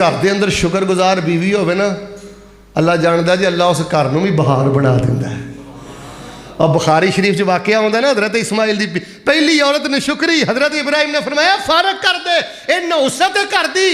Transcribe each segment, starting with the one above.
گھر دے اندر شکر گزار بیوی ہوئے نا، اللہ جاندا جی اللہ اس گھر نوں بھی بہار بنا دیندا ہے۔ اور بخاری شریف جو واقعہ ہوتا ہے نا، حضرت اسماعیل دی پہلی عورت نے شکری، حضرت ابراہیم نے فرمایا فارغ کر دے اے نوست کر دی۔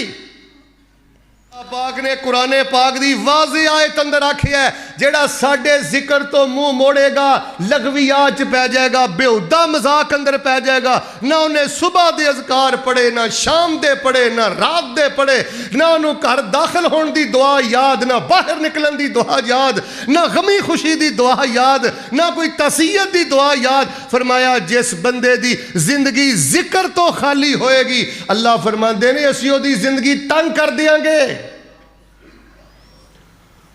پاک نے قرآن پاک دی واضح آیت اندر آکھی ہے، جیڑا ساڈے ذکر تو منہ موڑے گا لغویات پہ جائے گا، بیہودہ مذاق اندر پہ جائے گا، نہ انہیں صبح دے اذکار پڑھے، نہ شام دے پڑھے، نہ رات دے پڑھے، نہ انہوں گھر داخل ہون دی دعا یاد، نہ باہر نکلن دی دعا یاد، نہ غمی خوشی دی دعا یاد، نہ کوئی تعزیت دی دعا یاد۔ فرمایا جس بندے دی زندگی ذکر تو خالی ہوئے گی، اللہ فرماندے نے اسیوں دی زندگی تنگ کر دیاں گے۔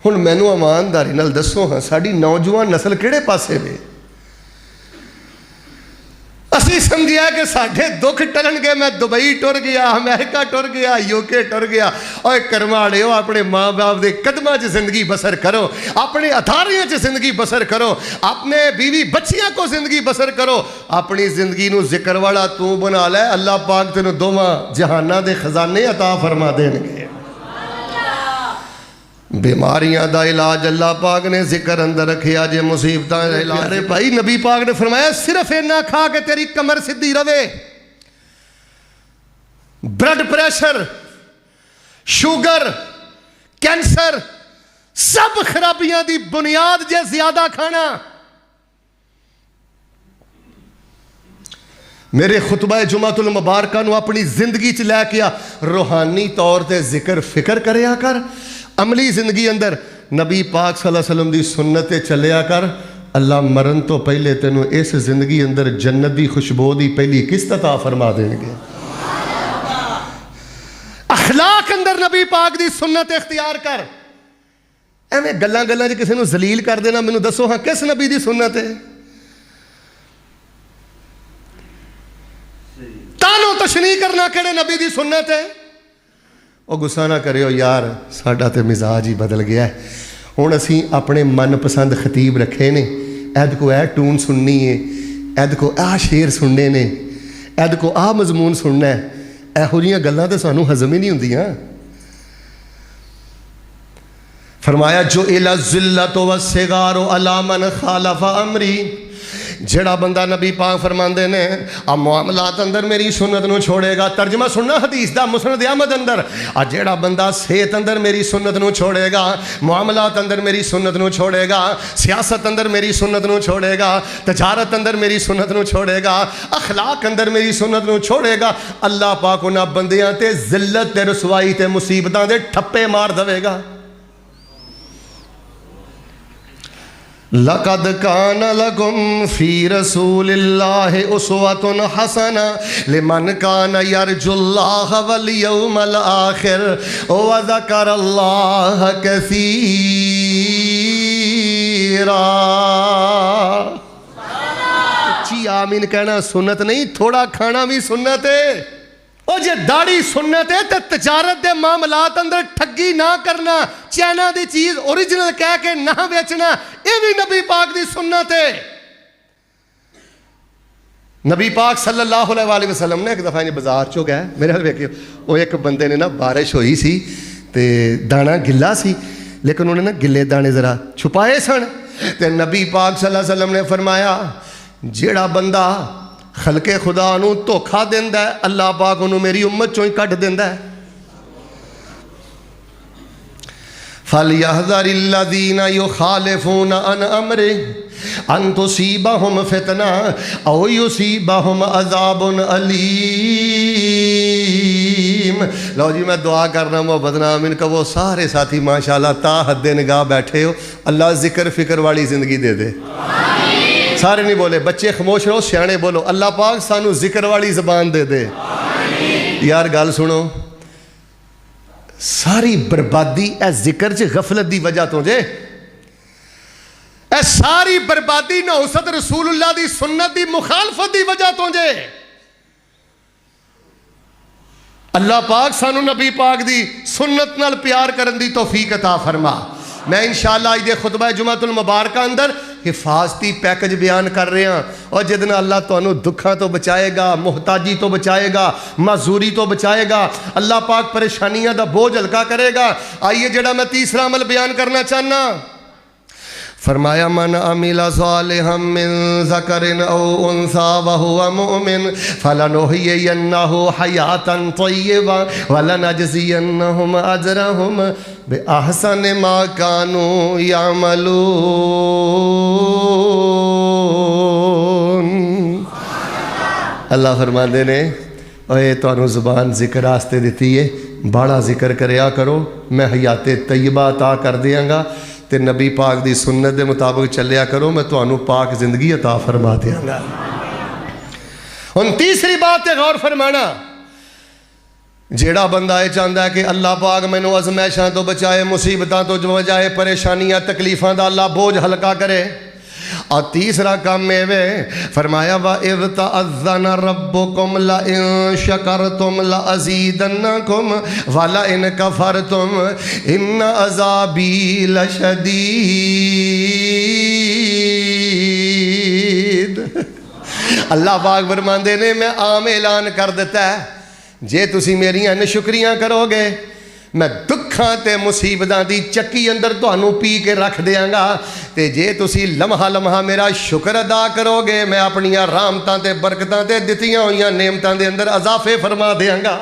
ہن مینوں ایمانداری نال دسو ہاں ساڈی نوجوان نسل کیڑے پاسے وے؟ اسی سمجھیا کہ ساڈے دکھ ٹلن گے، میں دبئی ٹر گیا، امریکہ ٹر گیا، UK ٹر گیا۔ اوے کرماڑیو اپنے ماں باپ دے قدماں چ زندگی بسر کرو، اپنے اداریاں چ زندگی بسر کرو، اپنے بیوی بچیاں کو زندگی بسر کرو، اپنی زندگی نو ذکر والا تو بنا لے، اللہ پاک تینوں دوواں جہاناں دے خزانے عطا فرما دین گے۔ بیماریاں دا علاج اللہ پاک نے ذکر اندر رکھیا، جے مصیبتاں دا علاج بھائی نبی پاک نے فرمایا صرف اینا کھا کہ تیری کمر سدھی رہے۔ بلڈ پریشر، شوگر، کینسر، سب خرابیاں دی بنیاد جے زیادہ کھانا۔ میرے خطبہ جمعۃ المبارکہ نو اپنی زندگی چ لے کے روحانی طور تے ذکر فکر کریا کر، عملی زندگی اندر نبی پاک صلی اللہ علیہ وسلم دی سنت چلیا کر، اللہ مرن تو پہلے تینوں اس زندگی اندر جنت دی خوشبو دی پہلی قسط عطا فرما دیں گے۔ اخلاق اندر نبی پاک دی سنت اختیار کر۔ ایویں گلاں گلاں چ کسی نوں ذلیل کر دینا، مینوں دسو ہاں کس نبی دی سنت ہے؟ تانوں تشنیع کرنا کہڑے نبی دی سنت ہے؟ وہ غصہ نہ کریو یار، ساڈا تے مزاج ہی بدل گیا ہے، ہن اسی اپنے من پسند خطیب رکھے نے، اید کو اے ٹون سننی ہے، اید کو آ شعر سننے نے، اید کو آ مضمون سننا ہے، ایہو جیاں گلاں تے سانوں ہضم ہی نہیں ہوندیاں۔ فرمایا جو الی الذلۃ والصغار علی من خالف امری، جڑا بندہ نبی پاک فرماندے نے اب معاملات اندر میری سنت نو چھوڑے گا، ترجمہ سننا حدیث دا مسند احمد اندر، جڑا بندہ صحت اندر میری سنت نو چھوڑے گا، معاملات اندر میری سنت نو چھوڑے گا، سیاست اندر میری سنت نو چھوڑے گا، تجارت اندر میری سنت نو چھوڑے گا، اخلاق اندر میری سنت نو چھوڑے گا، اللہ پاک انہاں بندیاں تے ذلت تے رسوائی تے مصیبتاں دے ٹھپے مار دے گا۔ لَقَدْ كَانَ لَكُمْ فِي رَسُولِ اللَّهِ أُسْوَةٌ حَسَنَةٌ لِمَنْ كَانَ يَرْجُو اللَّهَ وَالْيَوْمَ الْآخِرَ وَذَكَرَ اللَّهَ كَثِيرًا۔ اچھی آمین کہنا سنت نہیں، تھوڑا کھانا بھی سنت ہے۔ او جے داڑھی سنت ہے تے تجارت دے معاملات اندر ٹھگی نہ کرنا، چائنا دی چیز اوریجنل کہہ کے نہ بیچنا، یہ بھی نبی پاک دی سنت ہے۔ نبی پاک صلی اللہ علیہ وسلم نے ایک دفعہ بازار چو گئے، میرے حال ویکھیو، وہ ایک بندے نے نا بارش ہوئی سی تے دانا گلا سی، لیکن انہوں نے نا گلے دانے ذرا چھپائے سن، تے نبی پاک صلی اللہ علیہ وسلم نے فرمایا جیڑا بندہ خلق خدا نو دھوکھا دیندا ہے، اللہ پاک انہوں میری امت چوں ہی کٹ دیندا ہے۔ فَلْيَحْذَرِ الَّذِينَ يُخَالِفُونَ عَنْ أَمْرِهِ أَن تُصِيبَهُمْ فِتْنَةٌ أَوْ يُصِيبَهُمْ عَذَابٌ أَلِيمٌ۔ لو جی میں دعا کرنا محبت نامین کا وہ سارے ساتھی ماشاءاللہ تا حد نگاہ بیٹھے ہو، اللہ ذکر فکر والی زندگی دے دے۔ سارے نہیں بولے، بچے خاموش رہو، سیانے بولو، اللہ پاک سانو ذکر والی زبان دے دے۔ یار گل سنو، ساری بربادی اے ذکر چ غفلت دی وجہ تو جے، اے ساری بربادی نوست رسول اللہ دی سنت دی مخالفت دی وجہ تو جے۔ اللہ پاک سانو نبی پاک دی سنت نال پیار کرن دی توفیق عطا فرما۔ میں انشاءاللہ یہ خطبہ جمعۃ المبارکہ اندر حفاظتی پیکج بیان کر رہے ہیں اور جس دن اللہ تانوں دکھاں تو بچائے گا, محتاجی تو بچائے گا, معذوری تو بچائے گا, اللہ پاک پریشانیاں دا بوجھ ہلکا کرے گا. آئیے جڑا میں تیسرا عمل بیان کرنا چاہنا, فرمایا من عمل صالحا من ذکر او انثى وهو مؤمن فلنحيينه حیاتا طیبا ولنجزینهم اجرهم باحسن ما كانوا يعملون. اللہ فرماندے نے اے تانوں زبان ذکر واسطے دیتی ہے, بڑا ذکر کریا کرو, میں حیات طیبہ عطا کر دیاں گا, تے نبی پاک دی سنت دے مطابق چلیا کرو, میں تانوں پاک زندگی عطا فرما دیاں گا. ہن تیسری بات تے غور فرمانا, جیڑا بندہ یہ چاہتا ہے کہ اللہ پاک مینوں ازمائشاں تو بچائے, مصیبتاں تو بچائے, پریشانیاں تکلیفاں دا اللہ بوجھ ہلکا کرے, اور تیسرا کام میں فرمایا وَإِذْ تَأَذَّنَ رَبُّكُمْ لَئِن شَكَرْتُمْ لَأَزِيدَنَّكُمْ وَلَئِن كَفَرْتُمْ إِنَّ عَذَابِي لَشَدِيدٌ. اللہ پاک فرماندے نے میں عام اعلان کر دیتا ہے, جے تسی میریاں نشکریاں کرو گے میں دکھاں تے مصیبتاں دی چکی اندر تانوں پی کے رکھ دیاں گا, تے جے تسی لمحہ لمحہ میرا شکر ادا کرو گے میں اپنی رحمتاں تے برکتاں تے دتیاں ہوئیاں نعمتاں دے اندر اضافے فرما دیاں گا.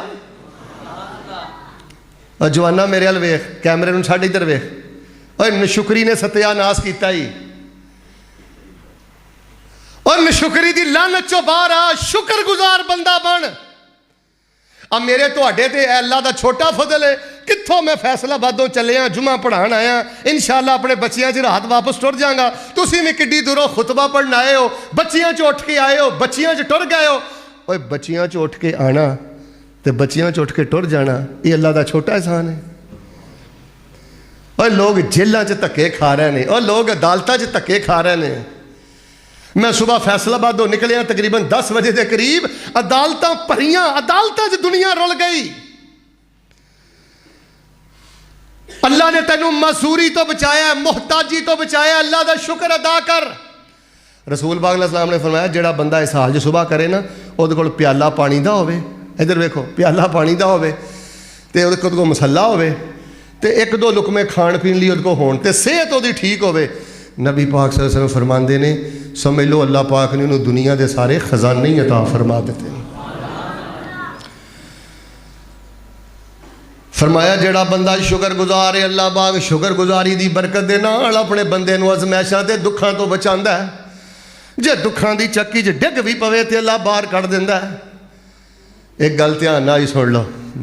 اور جوانا میرے ال ویکھ, کیمرے نوں چھڈ ادھر ویکھ, اور نشکری نے ستیا ناس کیتا ہی, اور نشکری دی لعنت چوں باہر آ, شکر گزار بندہ بن. اب میرے توڑے تے اے اللہ دا چھوٹا فضل ہے, کتھوں میں فیصلہ بادوں چلے ہیں, جمعہ پڑھان آیا, انشاءاللہ اپنے بچیاں چ رات واپس ٹر جاں گا. تسی میں کڈی دوروں خطبہ پڑھن آئے ہو, بچیاں چ اٹھ کے آئے ہو, بچیاں چ ٹر گئے ہو. اوے بچیاں چ اٹھ کے آنا تے بچیاں چ اٹھ کے ٹر جانا, یہ اللہ دا چھوٹا احسان ہے. اور لوگ جیلاں چ دھکے کھا رہے ہیں, اور لوگ عدالتاں چ دھکے کھا رہے ہیں. میں صبح فیصلہ بادوں نکلیاں تقریباً 10 بجے دے قریب, عدالتاں پریاں, عدالتاں چ دنیا رل گئی. اللہ نے تینوں معذوری تو بچایا, محتاجی تو بچایا, اللہ دا شکر ادا کر. رسول پاک علیہ السلام نے فرمایا جڑا بندہ اس حال جو صبح کرے نا, وہ کول پیالہ پانی دا ہوے, ادھر ویکھو پیالہ پانی دا ہوے, تے وہ کول مسلہ ہوے, تے ایک دو لقمے کھان پین لی وہ ہون, تے صحت وہ ٹھیک ہوے. نبی پاک صلی اللہ علیہ وسلم فرماندے نے سمجھ لو اللہ پاک نے انہوں دنیا دے سارے خزانے ہی عطا فرما دیتے ہیں. فرمایا جڑا بندہ شکر گزار ہے, اللہ پاک شکر گزاری دی برکت دے نال اپنے بندے نو ازمائشاں تے دکھاں تو بچاندا ہے. جے دکھاں دی چکی چ ڈگ بھی پوے تے اللہ باہر کڈ دیندا ہے. ایک گل دھیان نال سن لو,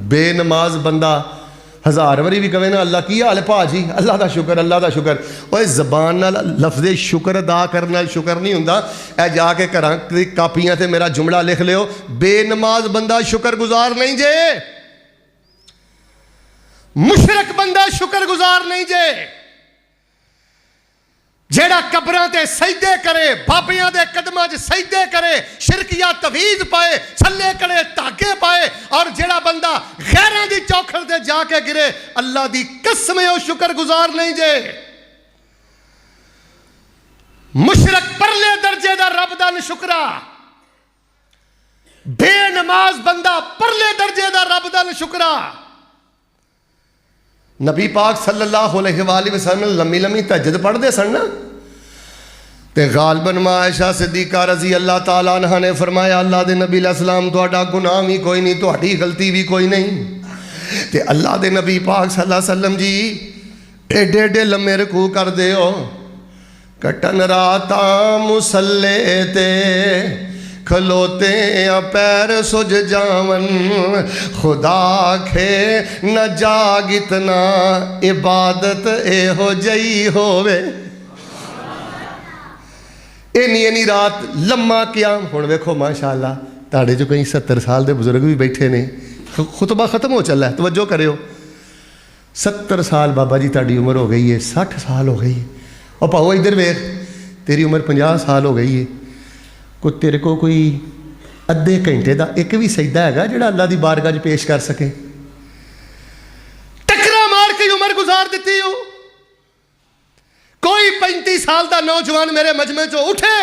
بے نماز بندہ 1000 واری بھی کہے نا اللہ کی حال پا جی, اللہ دا شکر, اللہ دا شکر. اوے زبان نال لفظ شکر ادا کرنے نال شکر نہیں ہوندا. اے جا کے گھراں دی کاپیاں تے میرا جملہ لکھ لیو, بے نماز بندہ شکر گزار نہیں جے, مشرک بندہ شکر گزار نہیں جے. جیڑا قبراں تے سجدے کرے, بابیاں دے قدماں چ سجدے کرے, شرکیہ تویز پائے, چھلے کرے, تاکے پائے, اور جیڑا بندہ غیراں دی چوکھڑ تے جا کے گرے, اللہ دی قسم او شکر گزار نہیں جے. مشرک پرلے درجے دا رب دا نشکرا, بے نماز بندہ پرلے درجے دا رب دا نشکرا. نبی پاک صلی اللہ علیہ وآلہ وسلم لمبی لمبی تہجد پڑھ دے سن نا, تے غالباً ماں عائشہ صدیقہ رضی اللہ تعالیٰ عنہ نے فرمایا اللہ دے نبی علیہ السلام تہاڈا گناہ بھی کوئی نہیں, تہاڈی غلطی بھی کوئی نہیں. تے اللہ دے نبی پاک صلی اللہ علیہ وسلم جی ایڈے ایڈے لمے رکوع کر دے ہو, کٹن راتاں مسلے تے کھلوتے یا پیر سج جاون, خدا کھے نہ جاگ اتنا عبادت اے ہو جئی ہووے. اینی رات لمحہ قیام. ہن ویکھو ماشاءاللہ تاڑے جو کہیں 70 سال دے بزرگ بھی بیٹھے نے, خطبہ ختم ہو چلا ہے, توجہ کریو. 70 سال بابا جی تاڑی عمر ہو گئی ہے, 60 سال ہو گئی ہے, اور پاؤ ادھر ویکھ تیری عمر 50 سال ہو گئی ہے, کو تیرے کو کوئی ادھے گھنٹے دا ایک بھی سجدہ ہے گا جڑا اللہ دی بارگاہ وچ پیش کر سکے؟ ٹکرا مار کے عمر گزار دیتی ہو. کوئی 35 سال دا نوجوان میرے مجمع چو اٹھے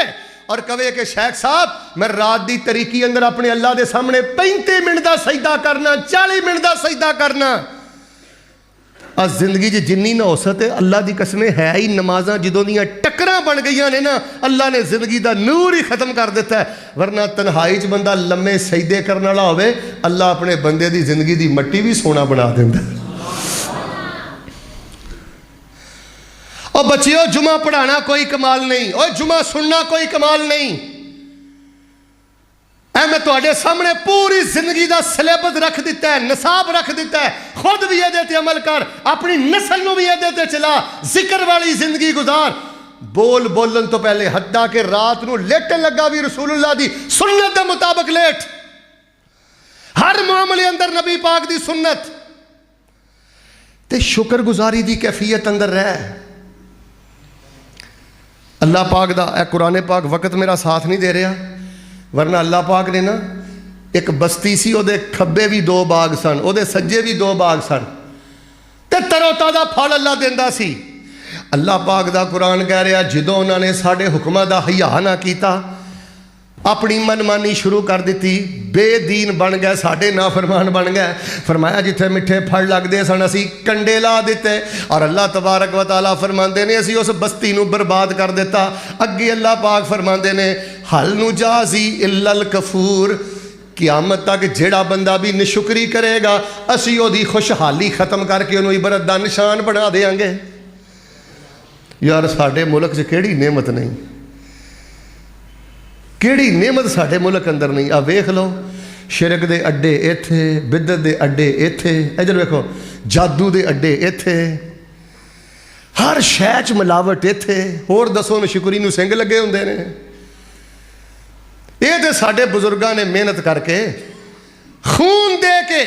اور کہے کہ شیخ صاحب میں رات دی طریقی اندر اپنے اللہ دے سامنے 35 منٹ دا سجدہ کرنا 40 منٹ دا سجدہ کرنا از زندگی جی جنی نہ ہو سکتے اللہ دی قسمیں ہے ہی نمازاں جدوں دیاں ٹکراں بن گئیاں نے نا اللہ نے زندگی دا نور ہی ختم کر دیتا ہے ورنہ تنہائی چ بندہ لمے سجدے کرنے والا ہوئے اللہ اپنے بندے دی زندگی دی مٹی بھی سونا بنا دیندا ہے اور بچیو جمعہ پڑھانا کوئی کمال نہیں اور جمعہ سننا کوئی کمال نہیں اے میں تواڈے سامنے پوری زندگی دا سلیبس رکھ دیتا ہے نصاب رکھ دیتا ہے خود بھی یہ دیتے عمل کر اپنی نسل نو بھی یہ دیتے چلا ذکر والی زندگی گزار بولن تو پہلے حتیٰ کہ رات نو لیٹن لگا بھی رسول اللہ دی سنت دے مطابق لیٹ ہر معاملے اندر نبی پاک دی سنت تے شکر گزاری دی کیفیت اندر رہ اللہ پاک دا اے قرآن پاک وقت میرا ساتھ نہیں دے رہا ورنہ اللہ پاک نے نا ایک بستی سی او دے کھبے بھی 2 باغ سن او دے سجے بھی 2 باغ سن تے ترو تازہ پھل اللہ دیندا سی اللہ پاک دا قرآن کہہ رہا جدوں انہوں نے ساڑھے حکمہ دا حیا نہ کیتا اپنی من مانی شروع کر دیتی بے دین بن گئے ساڑھے نافرمان بن گئے فرمایا جتھے مٹھے پھڑ لگ دے سن اسی کنڈے لا دیتے اور اللہ تبارک و تعالیٰ فرماندے نے اسی اس بستی نو برباد کر دیتا اگے اللہ پاک فرماندے نے حل نجازی الا الکفور قیامت تک جیڑا بندہ بھی نشکری کرے گا اسی او دی خوشحالی ختم کر کے انہوں عبرت دا نشان بنا دیاں گے یار ساڑھے ملک سے کیڑی نعمت نہیں کیڑی نعمت ساڑھے ملک اندر نہیں آ ویکھ لو شرک دے اڈے ایتھے بدت دے اڈے ایتھے ادھر ویکھو جادو دے اڈے ایتھے ہر شے چ ملاوٹ ایتھے ہور دسو نشکری نو سنگ لگے ہوندے نے یہ تے ساڈے بزرگاں نے محنت کر کے خون دے کے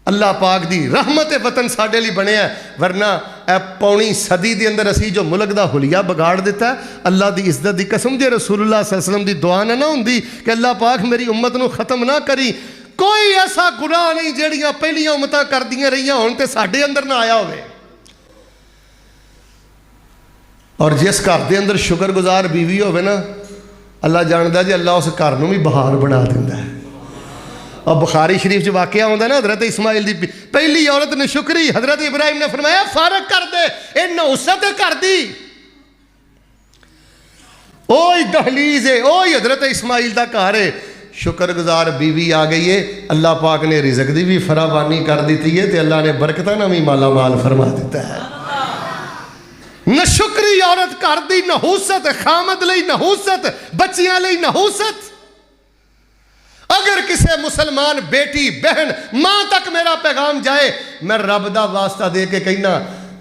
اللہ پاک دی رحمت وطن ساڑھے لی بنے ہیں ورنہ اے پونی صدی دی اندر اسی جو ملک دا حلیہ بگاڑ دیتا ہے اللہ دی عزت دی قسم جے رسول اللہ صلی اللہ علیہ وسلم دی دعا نہ ہوندی کہ اللہ پاک میری امت نو ختم نہ کری کوئی ایسا گناہ نہیں جیڑیاں پہلیاں امتاں کر دیاں رہیاں ہون تے ساڑھے اندر نہ آیا ہوئے اور جس گھر دے اندر شکر گزار بیوی ہوئے نا اللہ جاندا جی اللہ اس گھر نو بھی بہار بنا دیندا ہے اور بخاری شریف جو واقعہ ہوندہ ہے نا حضرت اسماعیل دی پہلی عورت نے شکری حضرت ابراہیم نے فرمایا فارغ کر دے اے نوست کر دی اوہی دہلیز ہے اوہی حضرت اسماعیل دا گھر ہے شکر گزار بیوی آ گئی ہے اللہ پاک نے رزق دی بھی فراوانی کر دیتی ہے تے اللہ نے برکتہ نہ بھی مالا مال فرما دیتا ہے نہ شکری عورت کر دی نحوست خامد لئی نحوست بچیاں لئی نحوست اگر کسے مسلمان بیٹی بہن ماں تک میرا پیغام جائے میں رب دا واسطہ دے کے کہنا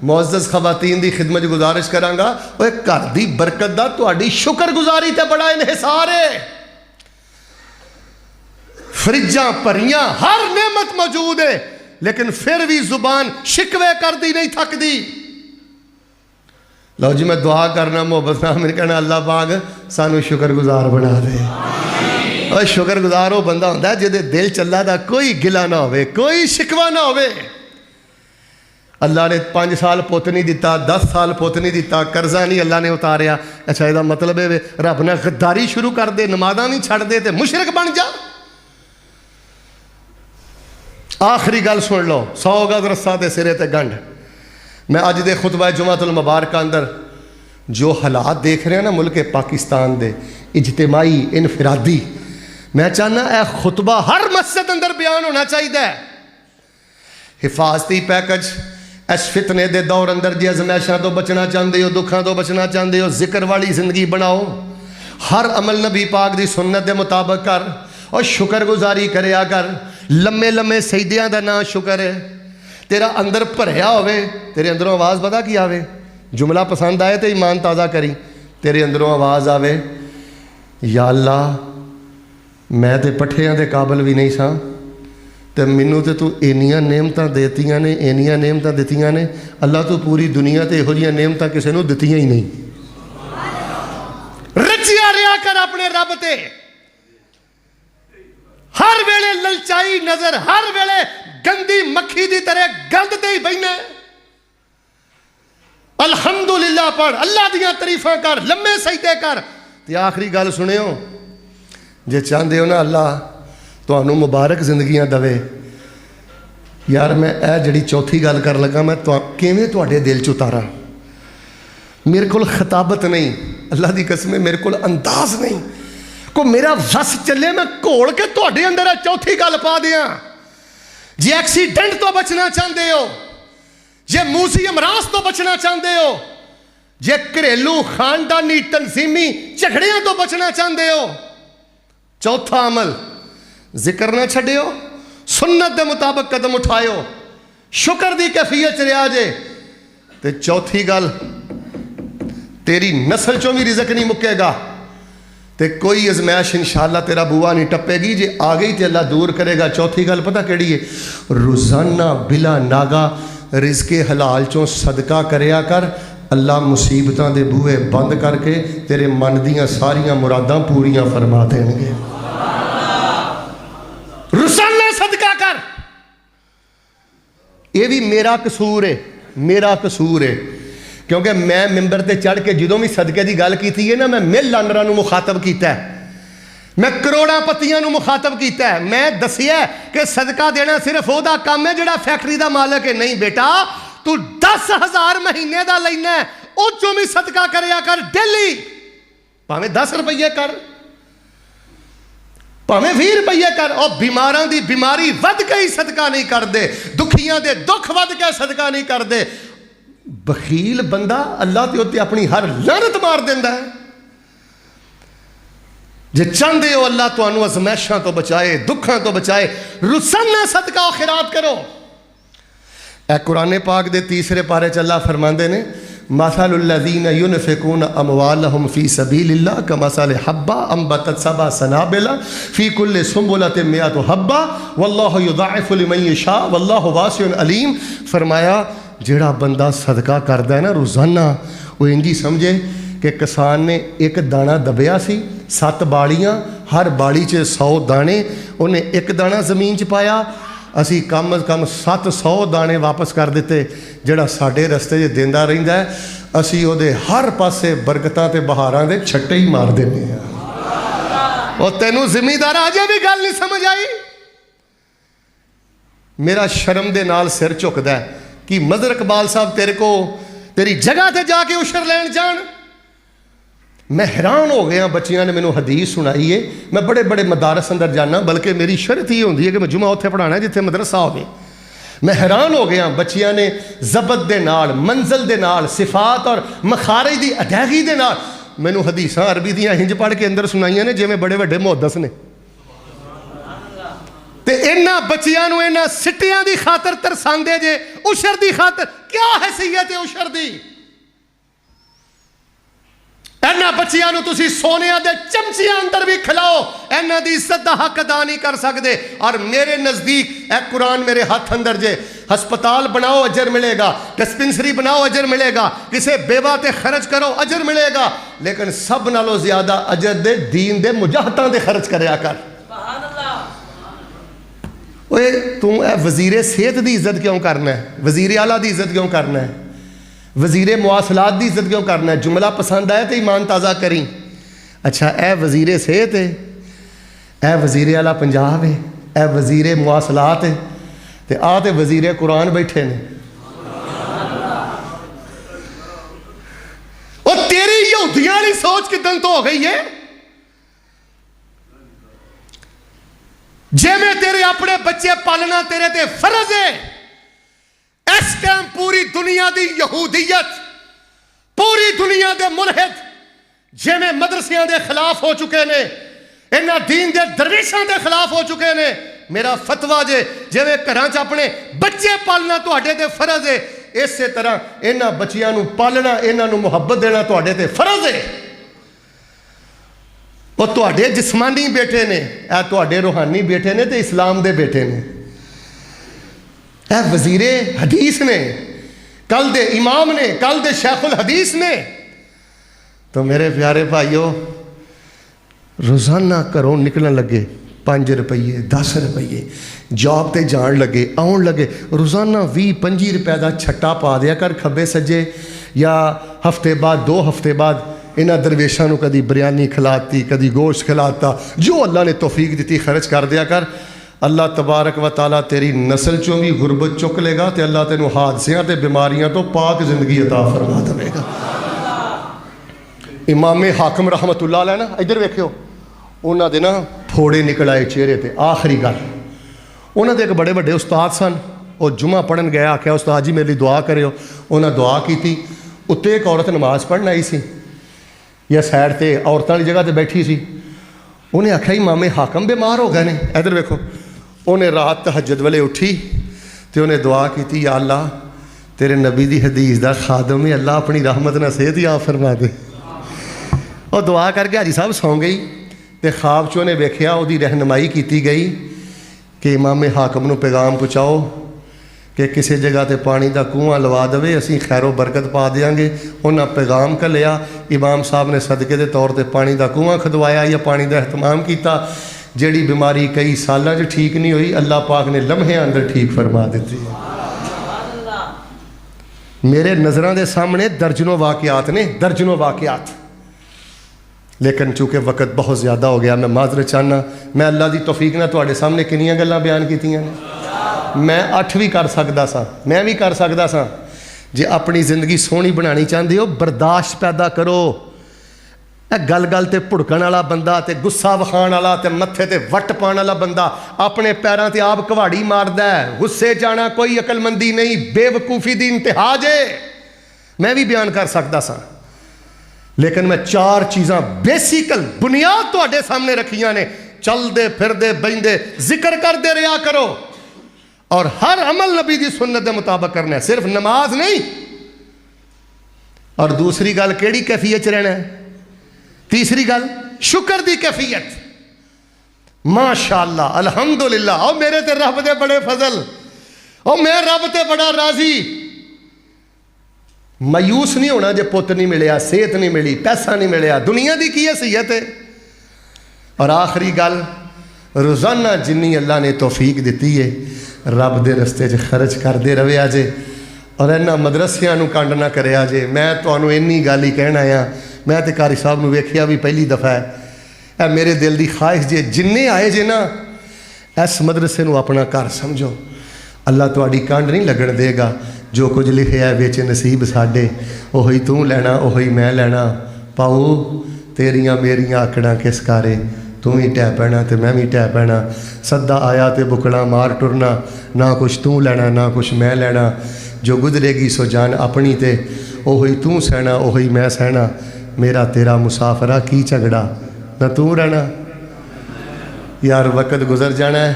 معزز خواتین دی خدمت گزارش کرانگا وہ ایک گھر دی برکت دا تہاڈی شکر گزاری تے بڑا انحصار ہے فریجاں پریاں ہر نعمت موجود ہے لیکن پھر بھی زبان شکوے کر دی نہیں تھک دی لو جی میں دعا کرنا محبت نام میں کہنا اللہ پاک سانو شکر گزار بنا دے اور شکر گزار ہو بندہ ہوندہ ہے جدے دل چلا دا کوئی گلہ نہ ہوئے کوئی شکوہ نہ ہوئے اللہ نے 5 سال پوت نہیں دیتا 10 سال پوت نہیں دیتا قرضہ نہیں اللہ نے اتاریا اچھا ایدہ مطلب ہے رب نے غداری شروع کر دے نمازاں نہیں چھڑ دے تے مشرک بن جا آخری گل سن لو 100 گز رسہ تے سرے تے گنڈ میں آج دے خطبہ جمعۃ المبارکہ اندر جو حالات دیکھ رہے ہیں نا ملک پاکستان دے اجتماعی انفرادی میں چاہنا اے خطبہ ہر مسجد اندر بیان ہونا چاہیے حفاظتی پیکج اس فتنے دے دور اندر جی ازمیشاں تو بچنا چاہتے ہو دکھاں تو بچنا چاہتے ہو ذکر والی زندگی بناؤ ہر عمل نبی پاک دی سنت دے مطابق کر اور شکر گزاری کریا کر لمے لمے سجدیاں دا نا شکر ہے تیرا اندر بھریا ہوئے تیرے اندروں آواز پتا کی آوے جملہ پسند آئے تو ایمان تازہ کری تیرے اندروں آواز آوے یا اللہ میں تے پٹھیاں دے قابل بھی نہیں سا تے منوں تے تو اینیاں نعمتاں دیتیاں نے اینیاں نعمتاں دیتیاں نے اللہ تو پوری دنیا تے ہو جیاں نعمتاں کسے نو دیتیاں ہی نہیں رچیا ریا کر اپنے رب تے ہر ویلے للچائی نظر ہر ویلے گندی مکھی دی طرح گند تے ہی بہنے کلمہ پڑھ, اللہ دیاں تعریفاں کر, لمے سجدے کر. تے آخری گل سنیو, جے چاہتے ہو نا اللہ تمہوں مبارک زندگیاں دے, یار میں اے جڑی چوتھی گل کر لگا میں کیویں تواڈے دل چ اتاراں. میرے کو خطابت نہیں, اللہ دی قسم میرے کو انداز نہیں, کو میرا وس چلے میں گھوڑ کے تواڈے اندر چوتھی گل پا دیاں. جے ایکسیڈنٹ تو بچنا چاہتے ہو, جے موسی امراض تو بچنا چاہتے ہو, جے گھریلو خاندانی تنظیمی جھگڑیاں تو بچنا چاہتے ہو, چوتھا عمل ذکر نہ چھڈیو, سنت دے مطابق قدم اٹھائیو, شکر دی کیفیت رہا جے. تے چوتھی گل, تیری نسل چوں بھی رزق نہیں مکے گا, تے کوئی ازمائش انشاءاللہ تیرا بوا نہیں ٹپے گی. جے آ گئی تے اللہ دور کرے گا. چوتھی گل پتہ کیڑی ہے؟ روزانہ بلا ناگا رزق حلال چوں صدقہ کریا کر, اللہ مصیبتاں دے بوئے بند کر کے تیرے من دیاں ساریاں مراداں پوریاں فرما دیں گے. روزانہ صدقہ کر. یہ بھی میرا قصور ہے, میرا قصور ہے, کیونکہ میں ممبر تے چڑھ کے جدوں بھی صدقے دی گل کیتی ہے نا, میں مل لانراں نو مخاطب کیتا ہے, میں کروڑاں پتیاں نو مخاطب کیتا ہے. میں دسیا کہ صدقہ دینا صرف وہ دا کام ہے جڑا فیکٹری دا مالک ہے. نہیں بیٹا, تو 10,000 مہینے دا لینا ہے, او چوں بھی صدقہ کریا کر ڈیلی. پاویں 10 روپیے کر, پاویں 20 روپیے کر. اور بیماراں دی بیماری ود کے ہی صدقہ نہیں کر دے, دکھیاں دے دکھ ود کے صدقہ نہیں کر دے. بخیل بندہ اللہ تے اوتے اپنی ہر لعنت مار دیندا ہے. جے چاہندے ہو اللہ تانوں ازمائشاں تو بچائے, دکھاں تو بچائے, روزانہ صدقہ و خیرات کرو. اے قرآن پاک دے تیسرے پارے چ اللہ فرماندے نے, مثل الذین ينفقون اموالهم فی سبیل اللہ کمثل حبہ انبتت 7 سنابل فی کل سنبلۃ 100 حبہ واللہ یضاعف لمن یشاء واللہ واسع علیم. فرمایا جڑا بندہ صدقہ کردا ہے نا روزانہ, وہ انجی سمجھے کہ کسان نے ایک دانہ دبیا سی, 7 باڑیاں, ہر باڑی چ 100 دانے, انہیں ایک دانہ زمین چ پایا, اسی کم از کم 700 دانے واپس کر دیتے. جڑا ساڈے رستے چ دیندا رہندا ہے, اسی او دے ہر پاسے برکتاں تے بہاراں دے چھٹے ہی مار دینے ہیں. او تینوں زمیندار اجے بھی گل نہیں سمجھ آئی؟ میرا شرم دے نال سر جھکدا ہے کہ مظہر اقبال صاحب تیرے کو تیری جگہ تے جا کے عشر لین جان. میں حیران ہو گیا, بچیاں نے مینوں حدیث سنائی ہے. میں بڑے بڑے مدارس اندر جانا, بلکہ میری شرط ہی ہوندی ہے کہ میں جمعہ اتھے پڑھانا ہے جتھے مدرسہ ہوگی. میں حیران ہو گیا, بچیاں نے ضبط دے نال, منزل دے نال, صفات اور مخارج دی ادائیگی دے نال مینوں حدیثاں عربی دیاں ہنج پڑھ کے اندر سنائیاں نے جویں بڑے بڑے محدث نے. تے انہاں بچیاں نوں انہاں سٹیاں دی خاطر ترساندے جے, عشر دی خاطر. کیا حیثیت ہے عشر دی؟ اینا بچیاں نو تسی سونیاں دے چمچیاں اندر بھی کھلاؤ, اینا دی عزت دا حق ادا نہیں کر سکتے. اور میرے نزدیک اے قرآن میرے ہاتھ اندر جے, ہسپتال بناؤ اجر ملے گا, ڈسپنسری بناؤ اجر ملے گا, کسے بیوہ تے خرچ کرو اجر ملے گا, لیکن سب نالوں زیادہ اجر دے دین دے مجاہداں دے خرچ کریا کر. اوے تم اے وزیر صحت دی عزت کیوں کرنا ہے, وزیر اعلیٰ دی عزت کیوں کرنا ہے, وزیر مواصلات دی عزت کیوں کرنا ہے؟ جملہ پسند آئے تو ایمان تازہ کریں. اچھا اے وزیر صحت ہے, اے وزیر اعلیٰ پنجاب ہے, اے وزیر مواصلات ہے, تے آ تے وزیر قرآن بیٹھے نے. اور تیری یہودیاں والی سوچ کدن تو ہو گئی ہے؟ جے میں تیرے اپنے بچے پالنا تیرے تے فرض ہے. اس ٹائم پوری دنیا دی یہودیت, پوری دنیا دے ملحد جے میں مدرسیاں دے خلاف ہو چکے نے, انہاں دین دے درویشاں دے خلاف ہو چکے نے. میرا فتویٰ جے جے میں گھراں چ اپنے بچے پالنا تہاڈے تے فرض ہے, اسی طرح انہاں بچیاں نو پالنا, انہاں نو محبت دینا تہاڈے تے فرض ہے. وہ تہاڈے جسمانی بیٹے نے, اے تہاڈے روحانی بیٹے نے تے اسلام دے بیٹے نے. اے وزیر حدیث نے, کل دے امام نے, کل دے شیخ الحدیث نے. تو میرے پیارے بھائیو, روزانہ گھروں نکلن لگے 5 روپیے 10 روپیے, جاب تے جان لگے, آن لگے, روزانہ 20-25 روپے دا چھٹا پا دیا کر کھبے سجے. یا ہفتے بعد 2 ہفتے بعد انہاں درویشاں نو کدی بریانی کھلاتی کدی گوشت کھلاتا، جو اللہ نے توفیق دیتی خرچ کر دیا کر۔ اللہ تبارک و تعالیٰ تیری نسل چوں بھی غربت چک لے گا تے اللہ تینوں حادثیاں تے بیماریاں تو پاک زندگی عطا فرما دے گا۔ امام حاکم رحمت اللہ علیہ نا ادھر ویکھیو، انہاں دے نا پھوڑے نکل آئے چہرے تے۔ آخری گل، انہاں دے ایک بڑے بڑے استاد سن، وہ جمعہ پڑھن گیا، آخیا استاد جی میرے لیے دعا کریو، انہاں دعا کیتی۔ اتنے ایک عورت نماز پڑھن آئی سی یا سائڈ تے عورتاں والی جگہ تے بیٹھی سی، انہیں آخیا امام حاکم بیمار ہو گئے نے۔ ادھر ویکھو، انہیں رات تہجد ویلے اٹھی تے انہیں دعا کیتی، یا اللہ تیرے نبی دی حدیث دا خادم ہے، اللہ اپنی رحمت نہ صحت عطا فرما دے۔ اور دعا کر کے حاجی صاحب سو گئی تے خواب چوں نے ویکھیا، وہ دی رہنمائی کیتی گئی کہ امام حاکم نو پیغام پہنچاؤ کہ کسی جگہ تے پانی دا کنواں لوا دے، اسی خیر و برکت پا دیاں گے۔ انہاں پیغام کلیا، امام صاحب نے صدقے دے طور تے پانی دا کنواں کھدوایا یا پانی دا اہتمام کیتا۔ جیڑی بیماری کئی سالاں جو ٹھیک نہیں ہوئی، اللہ پاک نے لمحے اندر ٹھیک فرما دیتی۔ میرے نظراں دے سامنے درجنوں واقعات نے، درجنوں واقعات، لیکن چونکہ وقت بہت زیادہ ہو گیا، میں معذرت چاہنا، میں اللہ دی توفیق نہ تواڈے سامنے کنیاں گلاں بیان کیتیاں نے۔ میں 8 بھی کر سکدا سا، میں بھی کر سکدا سا۔ جے اپنی زندگی سونی بنانی چاہندے ہو، برداشت پیدا کرو۔ گل گل تے بھڑکن والا بندہ تے غصہ وکھان والا تے متھے تے وٹ پان والا بندہ اپنے پیراں تے آپ کواڑی ماردا ہے۔ غصے جانا کوئی عقل مندی نہیں، بے وقوفی دی انتہا جے۔ میں بھی بیان کر سکدا سا، لیکن میں 4 چیزاں بیسیکل بنیاد تواڈے سامنے رکھیاں نے۔ چل دے پھر دے بہندے ذکر کر دے رہا کرو، اور ہر عمل نبی دی سنت دے مطابق کرنا ہے، صرف نماز نہیں۔ اور دوسری گل کیڑی کیفیت رہنا ہے؟ تیسری گل شکر دی کیفیت۔ ماشاءاللہ الحمدللہ، او میرے تے رب دے بڑے فضل، او میں رب تے بڑا راضی۔ مایوس نہیں ہونا جے پت نہیں ملیا، صحت نہیں ملی، پیسہ نہیں ملیا، دنیا دی کی حیثیت ہے۔ اور آخری گل، روزانہ جنی اللہ نے توفیق دیتی ہے رب دے رستے چ خرچ کردے رہے آجے، اور انہاں مدرسیاں نو کنڈ نہ کرے آجے۔ میں تانوں اینی گل ہی کہنا آیا، میں تے قاری صاحب نو ویکھیا بھی پہلی دفعہ ہے۔ اے میرے دل دی خواہش جے جننے آئے جے نا، اس مدرسے نو اپنا گھر سمجھو۔ اللہ تواڈی کنڈ نہیں لگن دے گا۔ جو کچھ لکھیا ہے وچ نصیب ساڈے، اوہی تو لینا اوہی میں لینا۔ پاؤ تیریاں میریاں آکڑاں کس کارے، تو ہی ٹہ پینا تے میں بھی ٹہ پینا۔ سدا آیا تے بکڑا مار ٹرنا، نہ کچھ تو لینا نہ کچھ میں لینا۔ جو گزرے گی سو جان اپنی تے، اوہی تو سہنا اوہی میں سہنا۔ میرا تیرا مسافرہ کی جھگڑا، نہ تو رہنا۔ یار وقت گزر جانا ہے،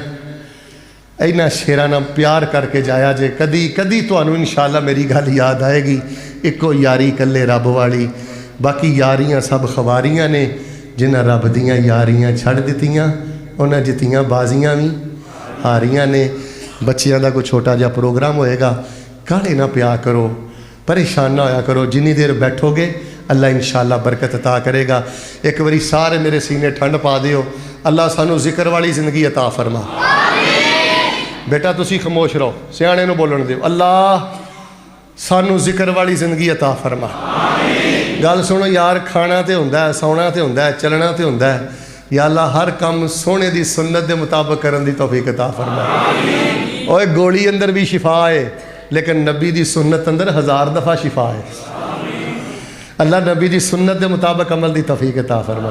اینا شیراں نال پیار کر کے جایا جے۔ کدی کدی تانوں انشاءاللہ میری گل یاد آئے گی، ایکو یاری کلے رب والی، باقی یاریاں سب خواریاں نے۔ جنہاں رب دیاں یاریاں چھڑ دتیاں، انہاں جتیاں بازیاں بھی ہاریاں نے۔ بچیاں دا کوئی چھوٹا جا پروگرام ہوئے گا، کاہلے نہ پیا کرو، پریشان نہ ہویا کرو۔ جنی دیر بیٹھو گے اللہ انشاءاللہ برکت عطا کرے گا۔ ایک باری سارے میرے سینے ٹھنڈ پا دیو، اللہ سانو ذکر والی زندگی عطا فرما۔ بیٹا تسی خاموش رہو، سیانے نو بولن دیو، اللہ سانو ذکر والی زندگی عطا فرما۔ گل سنو یار، کھانا تے ہوندا ہے، سونا تے ہوندا ہے، چلنا تے ہوندا ہے، یا اللہ ہر کم سونے دی سنت دے مطابق کرن دی توفیق عطا فرما۔ اوے گولی اندر بھی شفا ہے، لیکن نبی دی سنت اندر 1000 دفعہ شفا ہے۔ اللہ نبی دی سنت دے مطابق عمل دی توفیق عطا فرما۔